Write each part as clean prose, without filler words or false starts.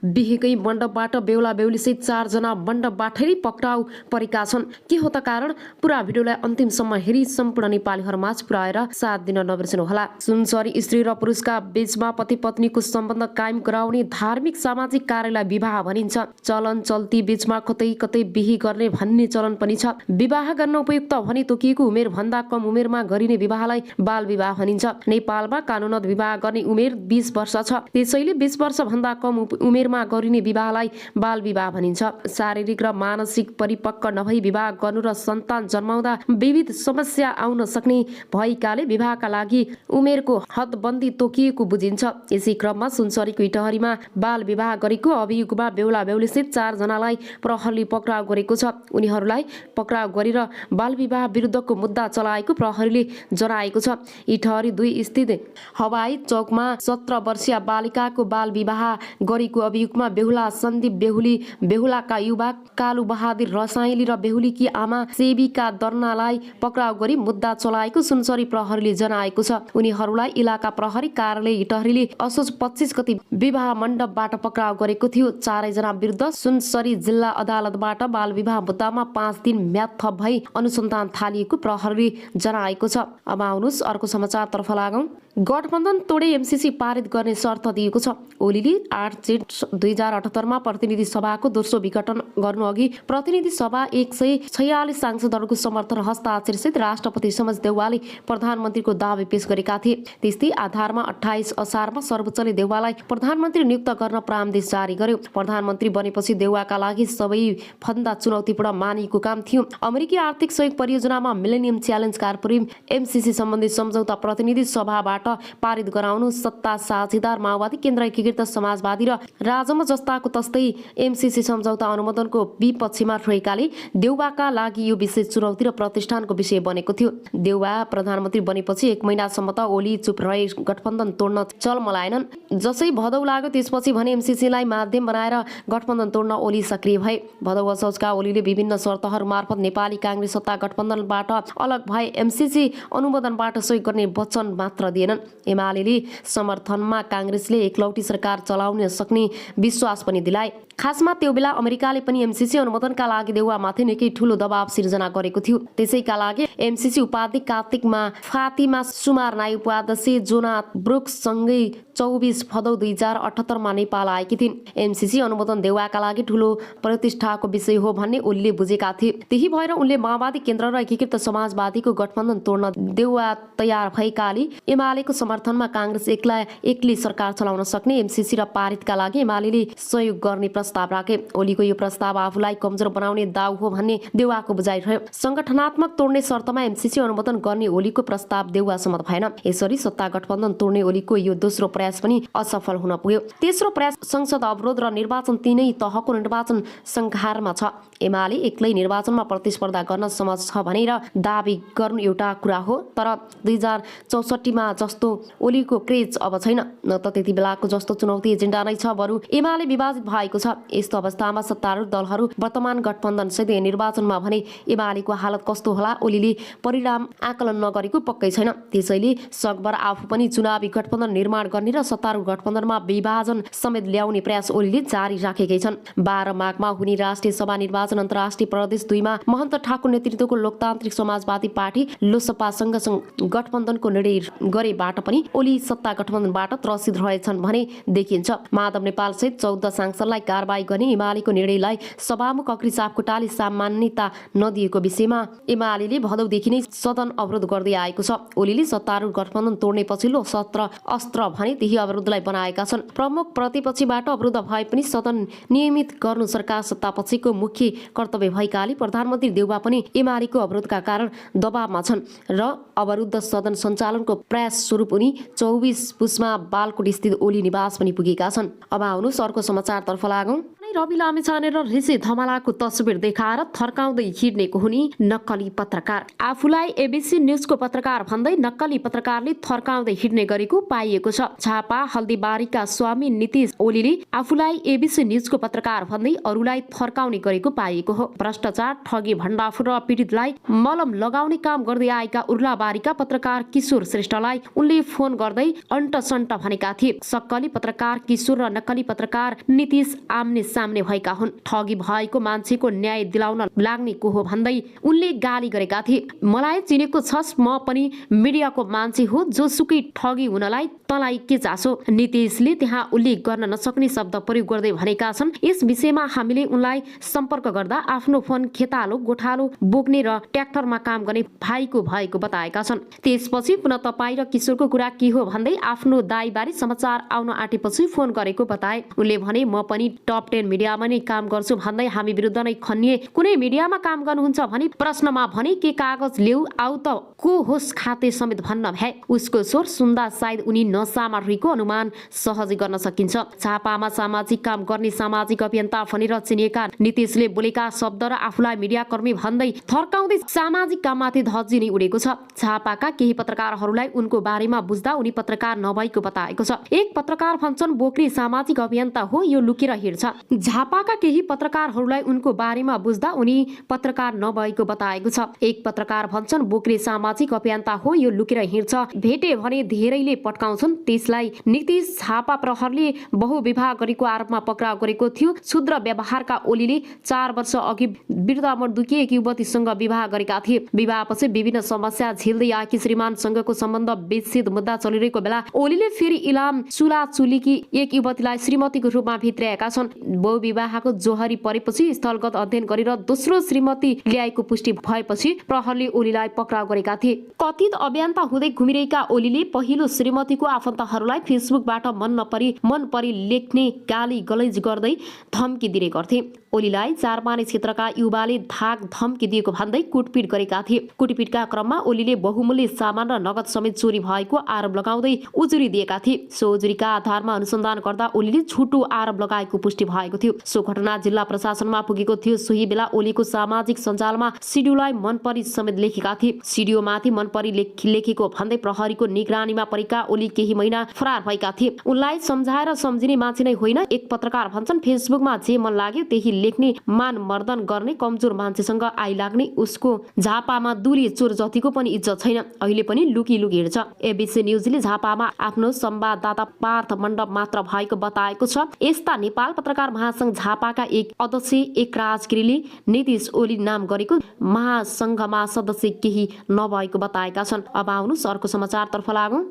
बिहेकै मण्डपबाट बेहुला बेहुलीसहित 4 जना मण्डपबाटै पक्राउ परेका छन्। के हो त कारण? पुरा भिडियोलाई अन्तिमसम्म हेरी सम्पूर्ण नेपालीहरूमाझ पुर्याएर साथ दिन नबिर्सनुहोला। सुनसरी स्त्री र पुरुषका बीचमा पति पत्नीको सम्बन्ध कायम गराउने धार्मिक सामाजिक कार्यलाई विवाह भनिन्छ। चलन चल्ती बीचमा कतै कतै बिहे गर्ने भन्ने चलन पनि छ। विवाह गर्न उपयुक्त भनी तोकिएको उमेर भन्दा कम उमेरमा गरिने विवाहलाई बाल विवाह भनिन्छ। नेपालमा कानुनत विवाह गर्ने उमेर 20 वर्ष छ। त्यसैले 20 वर्ष भन्दा कम उमेरमा गरिने विवाहलाई बाल विवाह भनिन्छ। शारीरिक र मानसिक परिपक्व नभई विवाह गर्नु र सन्तान जन्माउँदा विविध समस्या आउन सक्ने भएकाले विवाहका लागि उमेरको हदबन्दी तोकिएको बुझिन्छ। यसै क्रममा सुनसरीको इटहरीमा बाल विवाह गरेको अभियोगमा बेहुला बेहुलीसहित 4 जनालाई प्रहरीले पक्राउ गरेको छ। उनीहरूलाई पक्राउ गरेर बाल विवाह विरुद्धको मुद्दा चलाएको प्रहरीले जनाएको छ। इटहरी 2 स्थित हवाई चौकमा 17 वर्षीय बालिकाको बाल विवाह गरेको अभियोगमा बेहुला सन्दीप बेहुली, बेहुलाका युवा कालु बहादुर रसाइली र बेहुलीकी आमा सेविका दर्नालाई पक्राउ गरी मुद्दा चलाएको सुनसरी प्रहरीले जनाएको छ। उनीहरूलाई इलाका प्रहरी कार्यालय इटहरीले असोज 25 गते विवाह मण्डपबाट पक्राउ गरेको थियो। 4 जना विरुद्ध सुनसरी जिल्ला अदालतबाट बाल विवाह मुद्दामा 5 दिन म्याद थप भई अनुसन्धान थालिएको प्रहरीले जनाएको छ। अब आउनुहोस् अर्को समाचारतर्फ लागौं। गठबन्धन तोडे एमसीसी पारित गर्ने शर्त दिएको छ। ओलीले 8 जेठ 2078 मा प्रतिनिधि सभाको दोस्रो विघटन गर्नु अघि प्रतिनिधि सभा 146 सांसदहरूको समर्थन हस्ताक्षरसहित राष्ट्रपति समक्ष देउवाले प्रधानमन्त्रीको दावी पेश गरेका थिए। त्यस्तै आधारमा 28 असारमा सर्वोच्चले देउवालाई प्रधानमन्त्री नियुक्त गर्न परामर्श जारी गर्यो। प्रधानमन्त्री बनेपछि देउवाका लागि सबैभन्दा चुनौतीपूर्ण मानिएको काम थियो। अमेरिकी आर्थिक सहयोग परियोजनामा मिलेनियम च्यालेन्ज कार्यक्रम एमसीसी सम्बन्धी सम्झौता प्रतिनिधि सभाबाट पारित गराउनु सत्ता साझेदार माओवादी, केन्द्र एकीकृत समाजवादी र राजम जस्ताको तस्तै एमसीसी सम्झौता अनुमोदनको विपक्षमा रहेकाले देउवाका लागि यो विशेष चुनौती र प्रतिष्ठानको विषय बनेको थियो। देउवा प्रधानमन्त्री बनेपछि 1 महिनासम्म त ओली चुप रहे, गठबन्धन तोड्न चलमलाएनन्। जसै भदौ लाग्यो त्यसपछि भने एमसीसीलाई माध्यम बनाएर गठबन्धन तोड्न ओली सक्रिय भए। भदौ असोजका ओलीले विभिन्न शर्तहरू मार्फत नेपाली कांग्रेस सत्ता गठबन्धनबाट अलग भए एमसीसी अनुमोदनबाट सहयोग गर्ने वचन मात्र दिएनन्। एमालेले समर्थनमा कांग्रेसले एकलौटी सरकार चलाउन सक्ने विश्वास पनि दिलाए। खासमा त्यो बेला अमेरिकाले पनि एमसीसी अनुमोदनका लागि देउवामाथि निकै ठूलो दबाव सिर्जना गरेको थियो। त्यसैका लागि एमसीसी उपाध्यक्ष कार्तिकमा फातिमा सुमार नाई उपाध्यक्ष जोनाथ ब्रुक्ससँगै 24 भदौ 2078 मा नेपाल आएकी थिइन्। एमसीसी अनुमोदन देउवाका लागि ठूलो प्रतिष्ठाको विषय हो भन्ने ओलीले बुझेका थिए। त्यही भएर उनले माओवादी, केन्द्र र एकीकृत समाजवादीको गठबन्धन तोड्न देउवा तयार भएकाले एमालेको समर्थनमा कांग्रेस एक्लै सरकार चलाउन सक्ने एमसीसी र पारितका लागि एमालेले सहयोग गर्ने प्रस्ताव राखे। ओलीको यो प्रस्ताव आफूलाई कमजोर बनाउने दाउ हो भन्ने देउवाको बुझाइ रह्यो। संगठनात्मक तोड्ने शर्तमा एमसीसी अनुमोदन गर्ने ओलीको प्रस्ताव देउवा सम्मत भएन। यसरी सत्ता गठबन्धन तोड्ने ओलीको यो दोस्रो प्रयास पनि असफल हुन पुग्यो। तेस्रो प्रयास संसद अवरोध र निर्वाचन तीनै तहको निर्वाचन संघारमा छ। एमाले एक्लै निर्वाचनमा प्रतिस्पर्धा गर्न समर्थ छ भनेर दावी गर्नु एउटा कुरा हो, तर 2064 मा जस्तो ओलीको क्रेज अब छैन, न त त्यति बेलाको जस्तो चुनौती एजेन्डा नै छ, बरु एमाले विभाजित भएको छ। यस्तो अवस्थामा सत्तारूढ दलहरू वर्तमान गठबन्धन सहित निर्वाचनमा भने एमालेको हालत कस्तो होला ओलीले परिणाम आकलन नगरेको पक्कै छैन। त्यसैले सकभर आफू पनि चुनावी गठबन्धन निर्माण गर्ने र सत्तारूढ गठबन्धनमा विभाजन समेत ल्याउने प्रयास ओलीले जारी राखेकै छन्। 12 माघमा हुने राष्ट्रिय सभा निर्वाचन अन्तर्राष्ट्रिय प्रदेश 2 मा महन्त ठाकुर नेतृत्वको लोकतान्त्रिक समाजवादी पार्टी लोसपासँग गठबन्धनको निर्णय गरेबाट पनि ओली सत्ता गठबन्धनबाट त्रसित रहेछन् भने देखिन्छ। माधव नेपाल सहित 14 सांसदलाई कारबाही गर्ने एमालेको निर्णयलाई सभामुख अग्री सापकोटाले सामान्यता नदिएको विषयमा एमालेले भदौदेखि नै सदन अवरोध गर्दै आएको छ। ओलीले सत्तारूढ गठबन्धन तोड्ने पछिल्लो सत्र अस्त्र भने त्यही अवरोधलाई बनाएका छन्। प्रमुख प्रतिपक्षीबाट अवरोध भए पनि सदन नियमित गर्नु सरकार सत्तापक्षीको मुख्य कर्तव्य भएकाले प्रधानमन्त्री देउवा पनि एमालेको अवरोधका कारण दबावमा छन् र अवरुद्ध सदन सञ्चालनको प्रयास स्वरूप उनी 24 पुसमा बालकोट स्थित ओली निवास पनि पुगेका छन्। अब आउनुहोस् अर्को समाचारतर्फ लागौं। उनलाई रवि लामिछाने र ऋषि धमलाको तस्बिर देखाएर थर्काउँदै हिँड्नेको हुने नक्कली पत्रकार। आफूलाई एबीसी न्यूजको पत्रकार भन्दै नक्कली पत्रकारले थर्काउँदै हिँड्ने गरेको पाइएको छ। झापा हल्दीबारीका स्वामी नीतिश ओलीले आफूलाई एबीसी न्यूजको पत्रकार भन्दै अरूलाई थर्काउने गरेको पाइएको हो। भ्रष्टाचार, ठगी, भण्डाफोर र पीडितलाई मलम लगाउने काम गर्दै आएका उर्लाबारीका पत्रकार किशोर श्रेष्ठलाई उनले फोन गर्दै अन्टसन्ट भनेका थिए। सक्कली पत्रकार किशोर र नक्कली पत्रकार नीतिश आम्ने सामने भएका हुन्। ठगी भएको मान्छेको न्याय दिलाउन लाग्नेको हो भन्दै उनले गाली गरेका थिए। मलाई चिनेको छस्, म पनि मिडियाको मान्छे हो, जोसुकै ठगी हुनलाई तँलाई के चासो। नीतिशले त्यहाँ उल्लेख गर्न नसक्ने शब्द प्रयोग गर्दै भनेका छन्। यस विषयमा हामीले उनलाई सम्पर्क गर्दा आफ्नो फोन खेतालो, गोठालो बोक्ने र ट्र्याक्टरमा काम गर्ने भाइको भएको बताएका छन्। त्यसपछि पुनः तपाईँ र किशोरको कुरा के हो भन्दै आफ्नो दाइबारे समाचार आउन आँटेपछि फोन गरेको बताए। उनले भने म पनि टप 10 मिडियामा नै काम गर्छु भन्दै हामी विरुद्ध नै खनिए। कुनै मिडियामा काम गर्नुहुन्छ भने प्रश्नमा भने के कागज ल्याऊ, आउ त को होस् खाते समेत भन्न भ्याए। उसको स्वर सुन्दा सायद उनी नसामा रहेको अनुमान सहजै गर्न सकिन्छ। झापामा सामाजिक काम गर्ने सामाजिक अभियन्ता भनेर चिनिएका नीतिशले बोलेका शब्द र आफूलाई मिडियाकर्मी भन्दै थर्काउँदै सामाजिक काममाथि धज्जी नै उडेको छ। झापाका केही पत्रकारहरूलाई उनको बारेमा बुझ्दा उनी पत्रकार नभएको बताएको छ। एक पत्रकार भन्छन् बोक्री सामाजिक अभियन्ता हो, यो लुकेर हिँड्छ। झापाका केही पत्रकारहरूलाई उनको बारेमा बुझ्दा उनी पत्रकार नभएको बताएको छ। एक पत्रकार भन्छन् बोक्री सामाजिक अभियन्ता हो, यो लुकेर हिँड्छ, भेटे भने धेरैले पट्काउँछन्। त्यसलाई नीतिश झापा प्रहरले बहुविवाह गरेको आरोपमा पक्राउ गरेको थियो। क्षुद्र व्यवहारका ओलीले 4 वर्ष अघि वृद्धामर दुखी एक युवतीसँग विवाह गरेका थिए। विवाहपछि विभिन्न समस्या झेल्दै आएकी श्रीमानसँगको सम्बन्ध विच्छेद मुद्दा चलिरहेको बेला ओलीले फेरि इलाम चुलाचुलीकी एक युवतीलाई श्रीमतीको रूपमा भित्र्याएका छन्। बहुविवाहको जोहरी परेपछि स्थलगत अध्ययन गरेर दोस्रो श्रीमती ल्याएको पुष्टि भएपछि प्रहरले ओलीलाई पक्राउ गरेका थिए। कथित अभियन्ता हुँदै घुमिरहेका ओलीले पहिलो श्रीमतीको आफन्तहरूलाई फेसबुकबाट मन परी लेख्ने गाली गलैज गर्दै धम्की दिने गर्थे। ओलीलाई चारपाने क्षेत्रका युवाले धाक धम्की दिएको भन्दै कुटपिट गरेका थिए। कुटपिटका क्रममा ओलीले बहुमूल्य सामान र नगद समेत चोरी भएको आरोप लगाउँदै उजुरी दिएका थिए। सो उजुरीका आधारमा अनुसन्धान गर्दा ओलीले झुटो आरोप लगाएको पुष्टि भएको थियो। सो घटना जिल्ला प्रशासनमा पुगेको थियो। सोही बेला ओलीको सामाजिक सञ्जालमा सिडिओलाई मनपरी समेत लेखेका थिए। सिडिओमाथि मनपरी लेखेको भन्दै प्रहरीको निगरानीमा परेका ओली केही महिना फरार भएका थिए। उनलाई सम्झाएर सम्झिने मान्छे नै होइन। एक पत्रकार भन्छन् फेसबुकमा जे मन लाग्यो त्यही लेख्ने, मान मर्दन गर्ने, कमजोर मान्छेसँग आइलाग्ने, उसको झापामा दुरी चोर जतिको पनि इज्जत छैन। अहिले पनि लुकी हिँड्छ। एबीसी न्यूजले झापामा आफ्नो संवाददाता पार्थ मण्डप मात्र भएको बताएको छ। यस्ता नेपाल पत्रकार महासंघ झापाका एक अध्यक्ष एक राजगिरीले नीतिश ओली नाम गरेको महासंघमा सदस्य केही नभएको बताएका छन्। अब आउनुहोस् अर्को समाचारतर्फ लागौं।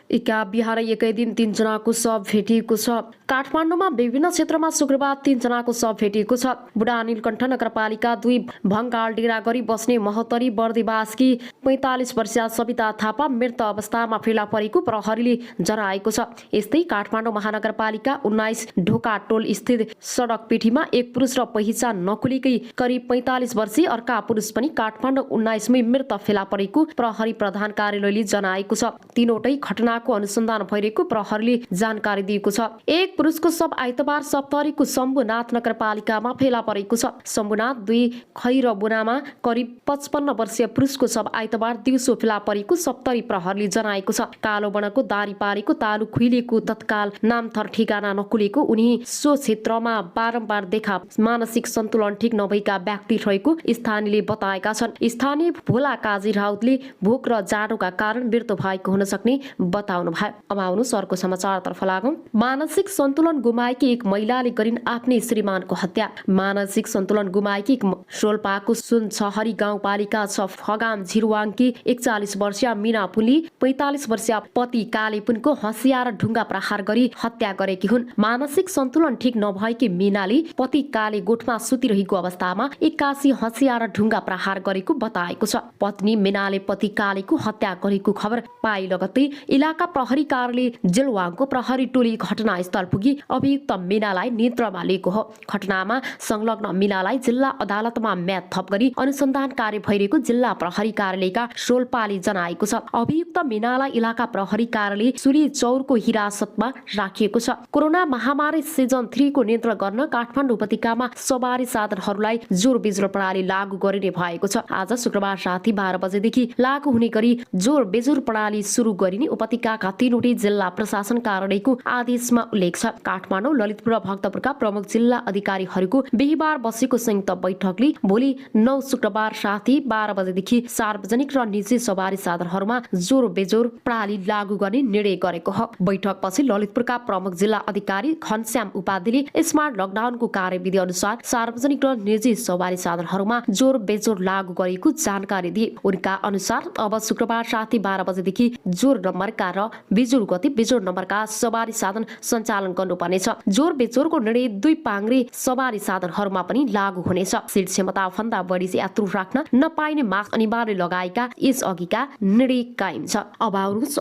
इका बिहार एकै दिन 3 जनाको शव भेटिएको छ। काठमाडौँमा विभिन्न क्षेत्रमा शुक्रबार 3 जनाको शव भेटिएको छ। बुढा नीलकण्ठ नगरपालिका 2 भङ्गाल डेरा गरी बस्ने महोत्तरी बर्दिवासकी 45 वर्षीय सविता थापा मृत अवस्थामा फेला परेको प्रहरीले जनाएको छ। यस्तै काठमाडौँ महानगरपालिका 19 ढोका टोल स्थित सडक पेठीमा एक पुरुष र पहिचान नखुलेकै करिब 45 वर्षीय अर्का पुरुष पनि काठमाडौँ 19 मै मृत फेला परेको प्रहरी प्रधान कार्यालयले जनाएको छ। तीनवटै घटना अनुसन्धान भइरहेको प्रहरीले जानकारी दिएको छ। एक पुरुषको शव आइतबार सप्तरीको शम्भुनाथ नगरपालिकामा फेला परेको छ। शम्भुनाथ 2 खैरबुनामा करिब 55 वर्षीय पुरुषको शव आइतबार दिउँसो फेला परेको सप्तरी प्रहरीले जनाएको छ। कालो वर्णको दारी पारेको, तालु खुइलेको, तत्काल नामथर ठेगाना नखुलेको, उनी सो क्षेत्रमा बारम्बार देखा मानसिक सन्तुलन ठिक नभएका व्यक्ति रहेको स्थानीयले बताएका छन्। स्थानीय भोला काजी राउतले भोक र जाडोका कारण मृत्यु भएको हुन सक्ने बताउनु भयो। अब आउनुहोस् अर्को समाचारतर्फ लागौं। मानसिक सन्तुलन गुमाएकी एक महिलाले गरिन् आफ्नै श्रीमानको हत्या। मानसिक सन्तुलन गुमाएकी रोल्पाको सुनछहरी गाउँपालिका 6 फगाम झिरुवाङकी 41 वर्षीय मीना पुली 45 वर्षीय पति कालेपुनको हँसियाएर ढुङ्गा प्रहार गरी हत्या गरेकी हुन्। मानसिक सन्तुलन ठिक नभएकी मीनाले पति काले गोठमा सुतिरहेको अवस्थामा 81 हँसियाएर ढुङ्गा प्रहार गरेको बताएको छ। पत्नी मीनाले पति कालेको हत्या गरेको खबर पाए लगत्तै इलाका इलाका प्रहरी कार्यालय जिलवाङको प्रहरी टोली घटनास्थल पुगी अभियुक्त मीनालाई नियन्त्रणमा लिएको हो। घटनामा संलग्न मीनालाई जिल्ला अदालतमा म्याद थप गरी अनुसन्धान कार्य भइरहेको जिल्ला प्रहरी कार्यालयका शोल्पाले जनाएको छ। अभियुक्त मीनालाई इलाका प्रहरी कार्यालय सुरी चौरको हिरासतमा राखिएको छ। कोरोना महामारी सिजन 3 को नियन्त्रण गर्न काठमाडौँ उपत्यकामा सवारी साधनहरूलाई जोर बेजोर प्रणाली लागू गरिने भएको छ। आज शुक्रबार राति 12 बजेदेखि लागू हुने गरी जोर बेजोर प्रणाली सुरु गरिने उपत्यकाका 3वटै जिल्ला प्रशासन कार्यालयको आदेशमा उल्लेख छ। काठमाडौँ, ललितपुर र भक्तपुरका प्रमुख जिल्ला अधिकारीहरूको बिहीबार बसेको संयुक्त बैठकले भोलि 9 शुक्रबार राति 12 बजेदेखि सार्वजनिक र निजी सवारी साधनहरूमा जोर बेजोर प्रणाली लागू गर्ने निर्णय गरेको हो। बैठकपछि ललितपुरका प्रमुख जिल्ला अधिकारी घनश्याम उपाध्यायले स्मार्ट लकडाउनको कार्यविधि अनुसार सार्वजनिक र निजी सवारी साधनहरूमा जोर बेजोर लागू गरेको जानकारी दिए। उनका अनुसार अब शुक्रबार राति 12 बजेदेखि जोर नम्बरका र बेजोर गति बेजोर नम्बरका सवारी साधन सञ्चालन गर्नुपर्नेछ। जोर बेजोरको निर्णय 2 पाङ्ग्रे सवारी साधनहरूमा पनि लागू हुनेछ। सिट क्षमता भन्दा बढी यात्रु राख्न नपाइने मास्क अनिवार्य लगाएका यस अघिका निर्णय कायम छ। अब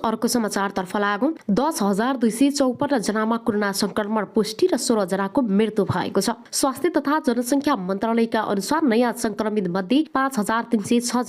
अर्को समाचारतर्फ लागौं। 10,254 जनामा कोरोना संक्रमण पुष्टि र 16 जनाको मृत्यु भएको छ। स्वास्थ्य तथा जनसङ्ख्या मन्त्रालयका अनुसार नयाँ संक्रमित मध्ये 5,306